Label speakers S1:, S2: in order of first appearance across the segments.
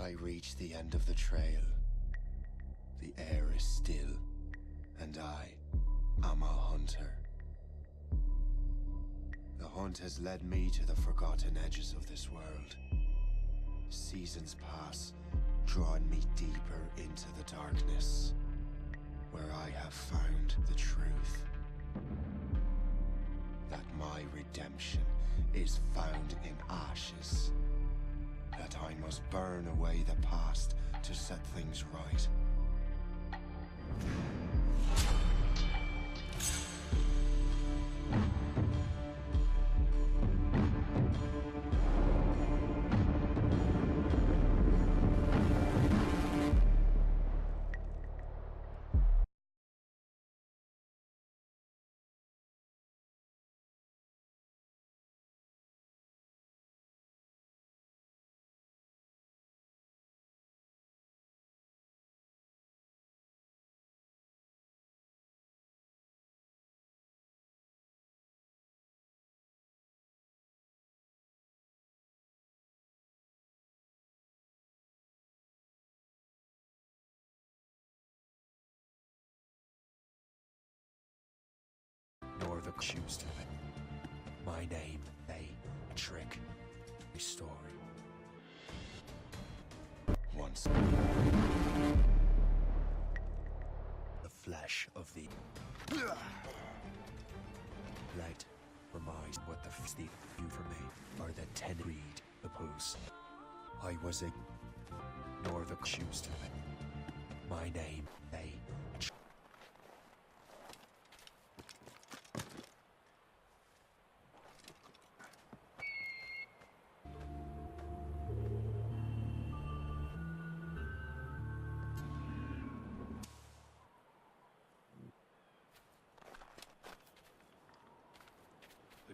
S1: I reach the end of the trail. The air is still, and I am a hunter. The hunt has led me to the forgotten edges of this world. Seasons pass, drawing me deeper into the darkness, where I have found the truth. That my redemption is found in ashes. That I must burn away the past to set things right. Nor the choose to it. My name, a trick, a story. Once the flesh of the light reminds what the steep view for me are the 10 read oppose. I was a nor the choose to it. My name, a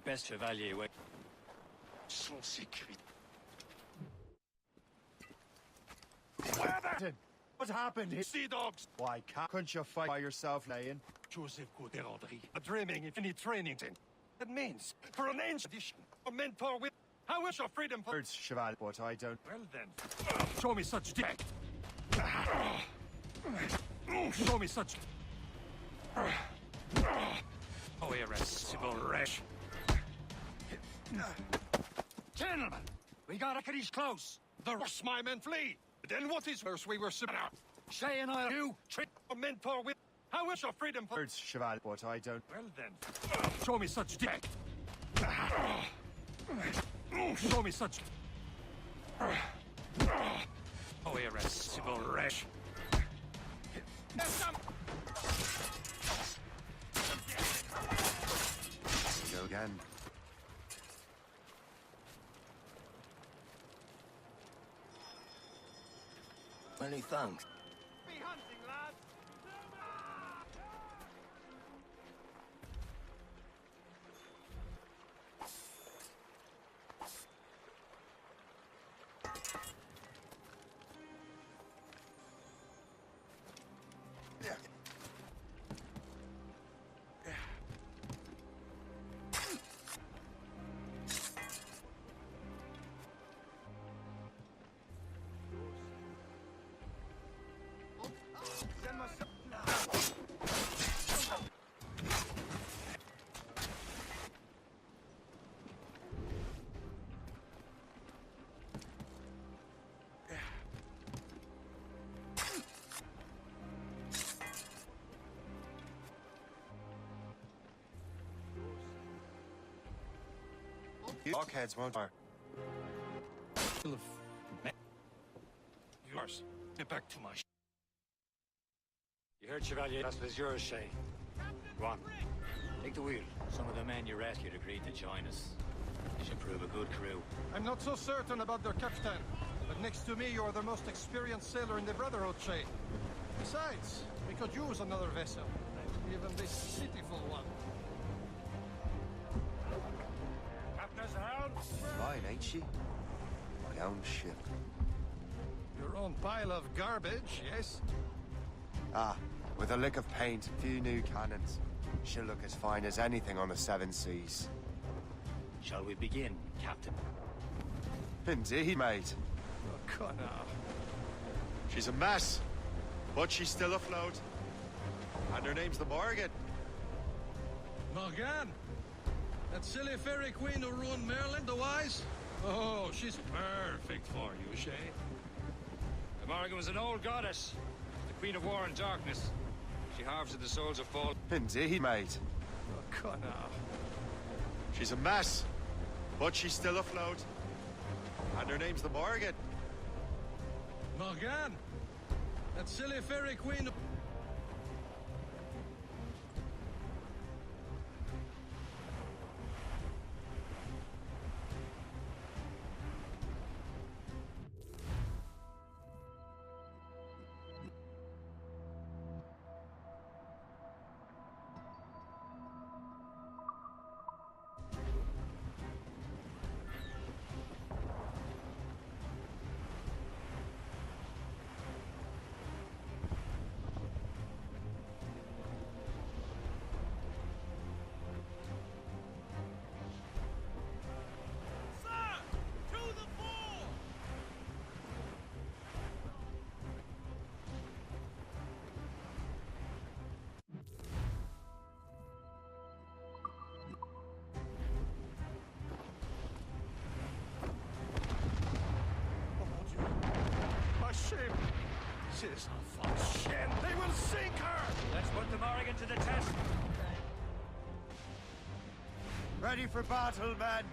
S2: best chevalier way.
S3: Son sécurité.
S4: What happened here?
S3: Sea dogs!
S4: Why couldn't you fight by yourself, Lion?
S3: Joseph Gaudérandry, a dreaming if any training thing. It means, for an ancient edition, a mentor with... How is your freedom for...
S4: Words, Cheval, but I don't...
S3: Well then, show me such dick. Show me such... Oh, irascible wretch. Gentlemen, we got Achilles close. The rest my men flee. Then what is worse we were sitting out? Shay and I, you trick a mentor with... How is your freedom for...
S4: Words, Cheval, but I don't...
S3: Well then, show me such dick. Show me such... Oh, irascible wretch.
S1: go again.
S2: Many thanks.
S3: Be hunting, lad.
S1: Blockheads won't fire.
S3: Yours. Get back to my...
S2: You heard, Chevalier? That was yours, Shay. Go on. Take the wheel. Some of the men you rescued agreed to join us. You should prove a good crew.
S3: I'm not so certain about their captain, but next to me you're the most experienced sailor in the Brotherhood, Shay. Besides, we could use another vessel, even this cityful one. Captain's helm!
S1: Mine, ain't she? My own ship.
S3: Your own pile of garbage, yes?
S1: Ah, with a lick of paint, few new cannons. She'll look as fine as anything on the seven seas.
S2: Shall we begin, Captain?
S1: Indeed, mate.
S3: Oh, Connor.
S4: She's a mess, but she's still afloat. And her name's the Morrígan.
S3: Morgan? That silly fairy queen who ruined Merlin the Wise? Oh, she's perfect for you, Shay.
S2: The Morrigan was an old goddess, the queen of war and darkness. She harvested the souls of fallen.
S4: Indeed, mate.
S3: Oh, come now.
S4: She's a mess, but she's still afloat. And her name's the Morrígan.
S3: Morgan? That silly fairy queen... Ship! She's a false ship! They will sink her!
S2: Let's put the Morrigan to the test.
S4: Ready for battle, men!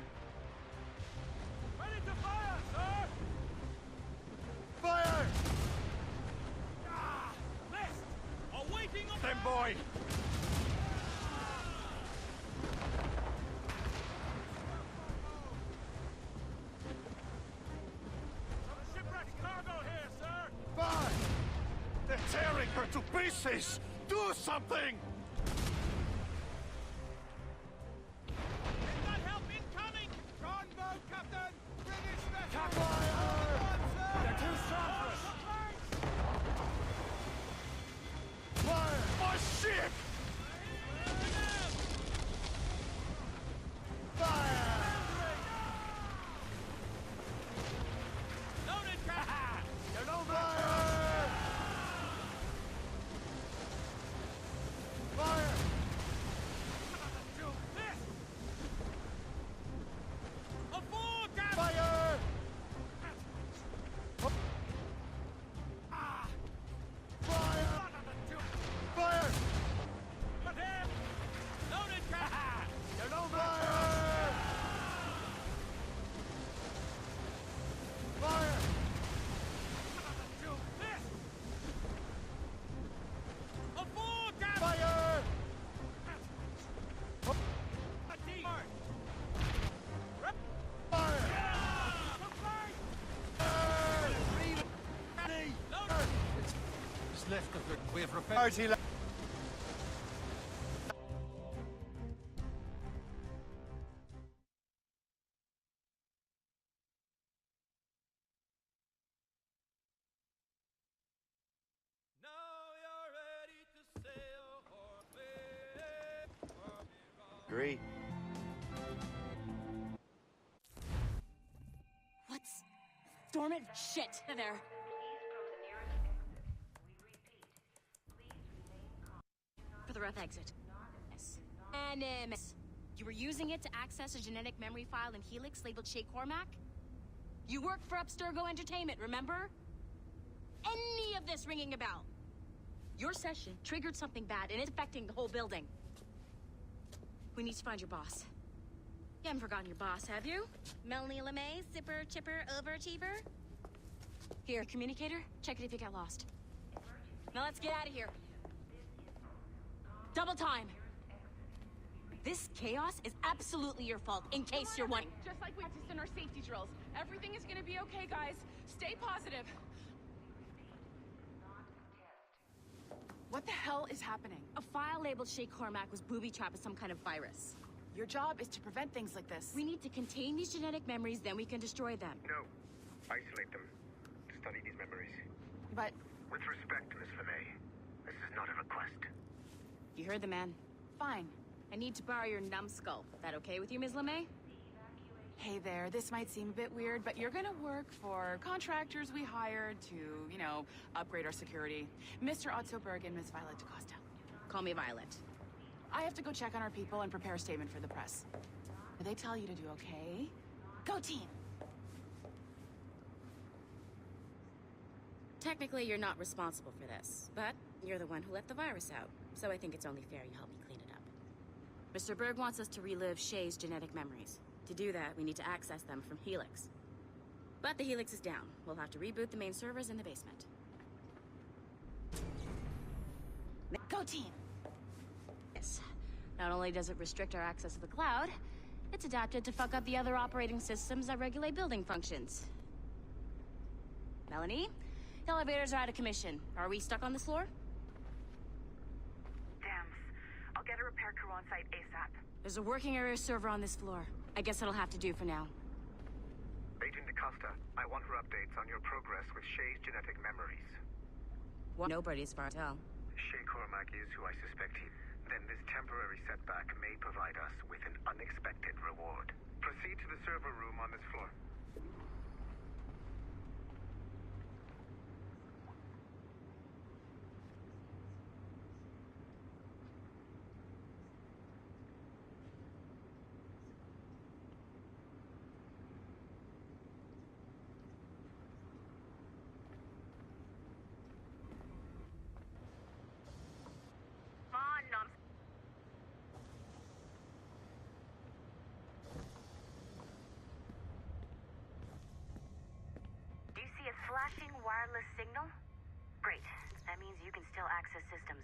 S3: Ready to fire, sir!
S4: Fire!
S3: List! Awaiting on
S4: Them boy!
S3: Shipwrecked cargo here, sir!
S4: Fire!
S3: They're tearing her to pieces! Do something! Got help incoming! Gunboat, Captain! British vessel!
S4: Fire!
S3: They're too strong for us!
S4: Fire!
S3: My ship!
S4: Fire!
S3: Loaded, Captain! You're over!
S4: Fire! Fire!
S3: To this! Aboard, Captain!
S4: Fire! Fire! Fire!
S3: Loaded, Captain! You're over!
S4: Fire! Fire!
S3: To this! Aboard, Captain!
S4: Fire! Fire!
S3: What's left of it? We have repaired.
S4: Party la- Agree.
S5: What's... Storm it? Shit! There. For the rough exit. Yes. Anonymous. You were using it to access a genetic memory file in Helix labeled Shay Cormac? You worked for Abstergo Entertainment, remember? Any of this ringing a bell? Your session triggered something bad, and it's affecting the whole building. We need to find your boss. You haven't forgotten your boss, have you? Melanie LeMay, zipper, chipper, overachiever? Here, communicator, check it if you get lost. Now let's get out of here. Double time. This chaos is absolutely your fault, in case you're wondering.
S6: Just like we practiced in our safety drills. Everything is gonna be okay, guys. Stay positive. What the hell is happening?
S5: A file labeled Shay Cormac was booby-trapped with some kind of virus.
S6: Your job is to prevent things like this.
S5: We need to contain these genetic memories, then we can destroy them.
S7: No. Isolate them. To study these memories.
S6: But
S7: With respect, Miss LeMay, this is not a request.
S5: You heard the man.
S6: fine.
S5: I need to borrow your numbskull. That okay with you, Ms. LeMay?
S6: Hey there, this might seem a bit weird, but you're gonna work for contractors we hired to, upgrade our security. Mr. Otto Berg and Miss Violet DaCosta.
S5: Call me Violet.
S6: I have to go check on our people and prepare a statement for the press. But they tell you to do okay? Go team!
S5: Technically, you're not responsible for this, but you're the one who let the virus out, so I think it's only fair you help me clean it up. Mr. Berg wants us to relive Shay's genetic memories. To do that, we need to access them from Helix. But the Helix is down. We'll have to reboot the main servers in the basement.
S6: Go team!
S5: Yes. Not only does it restrict our access to the cloud, it's adapted to fuck up the other operating systems that regulate building functions. Melanie? The elevators are out of commission. Are we stuck on this floor?
S7: Damn. I'll get a repair crew on site ASAP.
S5: There's a working area server on this floor. I guess it'll have to do for now.
S7: Agent DaCosta, I want her updates on your progress with Shay's genetic memories.
S5: What? Nobody's far to tell.
S7: Shay Cormac is who I suspect he... Then this temporary setback may provide us with an unexpected reward. Proceed to the server room on this floor.
S8: Flashing wireless signal? Great. That means you can still access systems.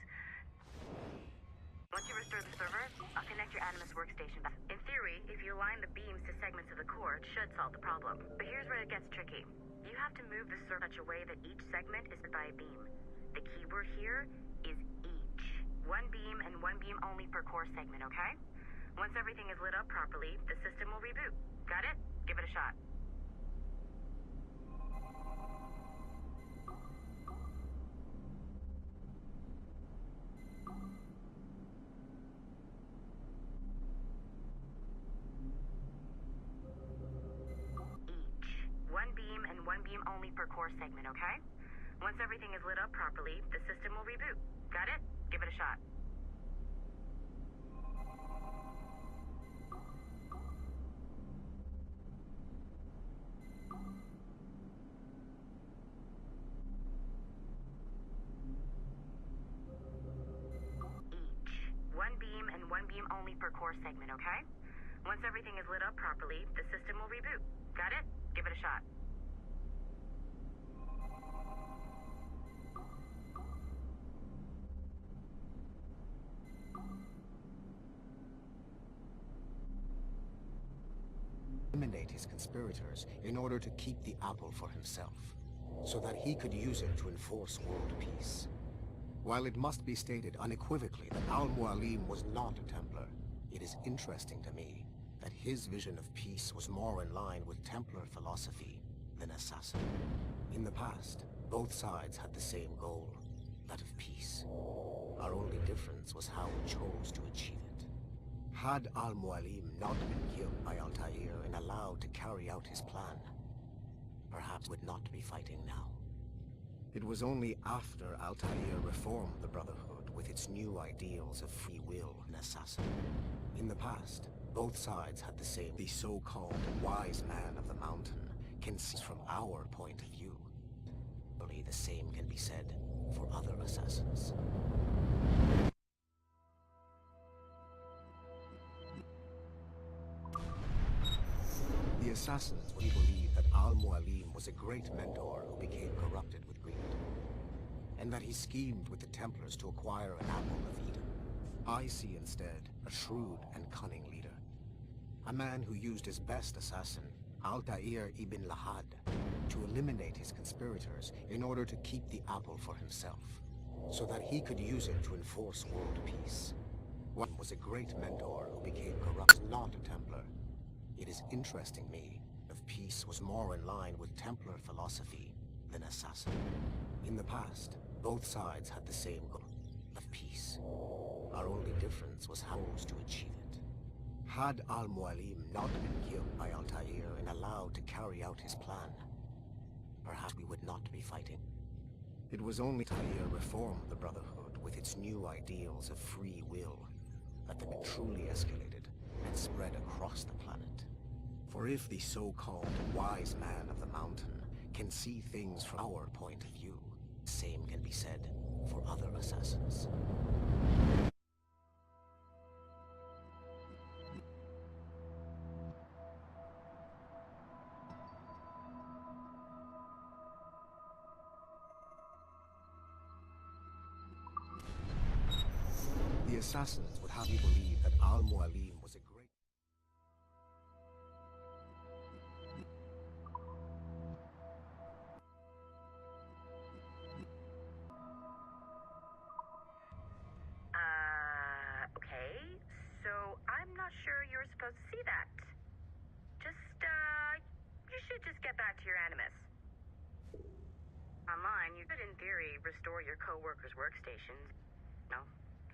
S8: Once you restore the server, I'll connect your Animus workstation. In theory, if you align the beams to segments of the core, it should solve the problem. But here's where it gets tricky. You have to move the server in such a way that each segment is by a beam. The keyword here is each. One beam and one beam only per core segment, okay? Once everything is lit up properly, the system will reboot. Got it? Give it a shot. One beam only per core segment, okay? Once everything is lit up properly, the system will reboot. Got it? Give it a shot. Each. One beam and one beam only per core segment, okay? Once everything is lit up properly, the system will reboot. Got it? Give it a shot.
S1: Eliminate his conspirators in order to keep the apple for himself, so that he could use it to enforce world peace. While it must be stated unequivocally that Al-Mualim was not a Templar, it is interesting to me that his vision of peace was more in line with Templar philosophy than assassin. In the past, both sides had the same goal, that of peace. Our only difference was how we chose to achieve it. Had Al-Mualim not been killed by Altair and allowed to carry out his plan, perhaps would not be fighting now. It was only after Altair reformed the Brotherhood with its new ideals of free will and assassin. In the past, both sides had the same. The so-called wise man of the mountain can see from our point of view. Only the same can be said for other assassins. The assassins would believe that Al-Mualim was a great mentor who became corrupted with greed, and that he schemed with the Templars to acquire an apple of Eden. I see instead a shrewd and cunning leader, a man who used his best assassin, Altair ibn Lahad, to eliminate his conspirators in order to keep the apple for himself, so that he could use it to enforce world peace. One was a great mentor who became corrupt, not a Templar. It is interesting me if peace was more in line with Templar philosophy than assassin. In the past, both sides had the same goal of peace. Our only difference was how to achieve it.
S9: Had Al-Mualim not been killed by Altair and allowed to carry out his plan, perhaps we would not be fighting. It was only Altair reformed the Brotherhood with its new ideals of free will that the truly escalated and spread across the planet. For if the so-called wise man of the mountain can see things from our point of view, the same can be said for other assassins. The assassins would have you believe that Al-Mualim was a great...
S8: Okay. So, I'm not sure you're supposed to see that. You should just get back to your animus. Online, you could, in theory, restore your co-workers' workstations. No?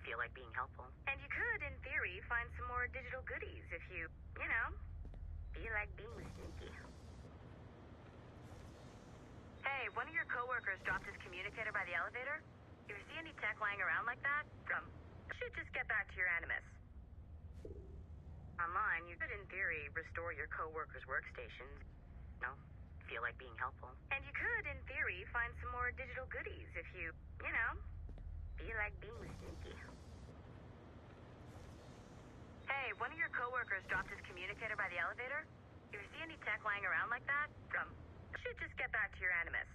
S8: Feel like being helpful. And you could, in theory, find some more digital goodies if you feel like being sneaky. Hey, one of your coworkers dropped his communicator by the elevator. If you see any tech lying around like that, you should just get back to your animus. Online, you could, in theory, restore your coworkers' workstations. No? Feel like being helpful. And you could, in theory, find some more digital goodies if you, feel like being sneaky. Hey, one of your coworkers dropped his communicator by the elevator. If you see any tech lying around like that, you should just get back to your animus.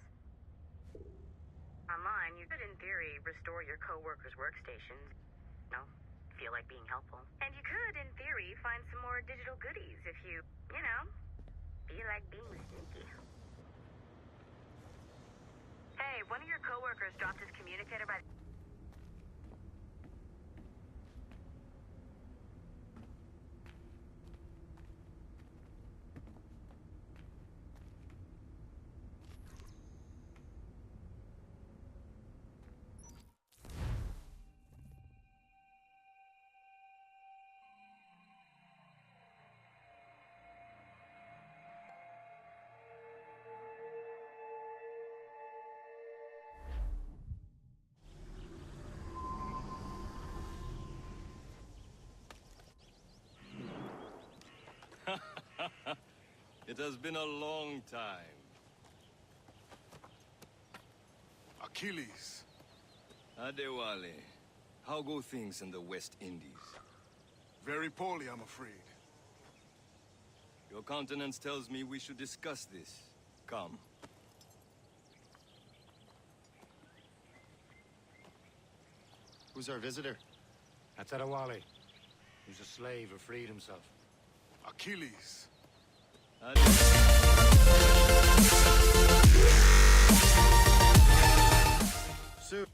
S8: Online, you could, in theory, restore your coworkers' workstations. No? Feel like being helpful. And you could, in theory, find some more digital goodies if you, feel like being sneaky. Hey, one of your coworkers dropped his communicator by...
S10: It has been a long time.
S4: Achilles.
S10: Adewale, how go things in the West Indies?
S4: Very poorly, I'm afraid.
S10: Your countenance tells me we should discuss this. Come.
S1: Who's our visitor?
S2: That's Adewale. He's a slave who freed himself.
S4: Achilles.
S1: Soon.